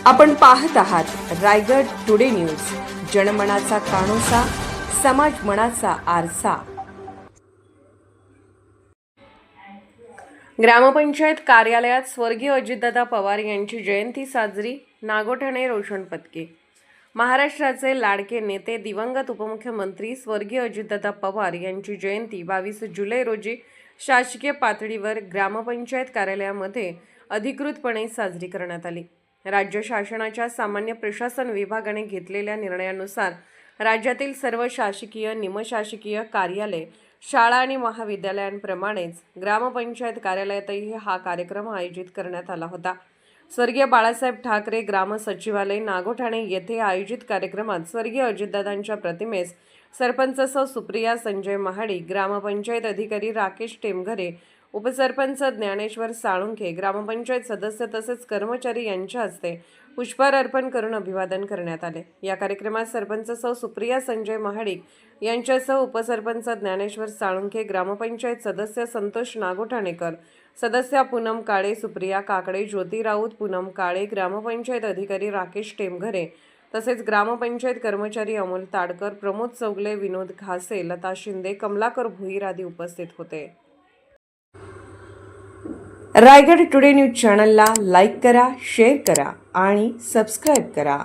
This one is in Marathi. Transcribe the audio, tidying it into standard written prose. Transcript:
आपण पाहत आहात रायगड टुडे न्यूज, जनमनाचा कानोसा, समाज मनाचा आरसा। ग्रामपंचायत कार्यालयात स्वर्गीय अजितदादा पवार यांची जयंती साजरी, नागोठाणे रोशन पदके। महाराष्ट्राचे लाडके नेते दिवंगत उपमुख्यमंत्री स्वर्गीय अजितदादा पवार यांची जयंती 22 जुलै रोजी शासकीय पातळीवर ग्रामपंचायत कार्यालयामध्ये अधिकृतपणे साजरी करण्यात आली। राज्य शासनाच्या सामान्य प्रशासन विभागाने घेतलेल्या निर्णयानुसार राज्यातील सर्व शासकीय, निमशासकीय कार्यालय, शाळा आणि महाविद्यालयांप्रमाणेच ग्रामपंचायत कार्यालयातही हा कार्यक्रम आयोजित करण्यात आला होता। स्वर्गीय बाळासाहेब ठाकरे ग्राम सचिवालय, नागोठाणे येथे आयोजित कार्यक्रमात स्वर्गीय अजितदादांच्या प्रतिमेस सरपंच सौ सुप्रिया संजय महाडिक, ग्रामपंचायत अधिकारी राकेश टेमघरे, उपसरपंच ज्ञानेश्वर साळुंखे, ग्रामपंचायत सदस्य तसेच कर्मचारी यांच्या हस्ते पुष्पहार अर्पण करून अभिवादन करण्यात आले। या कार्यक्रमात सरपंच सौ सुप्रिया संजय महाडिक यांच्यासह उपसरपंच ज्ञानेश्वर साळुंखे, ग्रामपंचायत सदस्य संतोष नागोठाणेकर, सदस्या पूनम काळे, सुप्रिया काकडे, ज्योती राऊत, पूनम काळे, ग्रामपंचायत अधिकारी राकेश टेमघरे तसेच ग्रामपंचायत कर्मचारी अमोल ताडकर, प्रमोद चौगले, विनोद घासे, लता शिंदे, कमलाकर भुईर आदी उपस्थित होते। रायगड टुडे न्यूज चॅनलला लाईक करा, शेअर करा आणि सबस्क्राईब करा।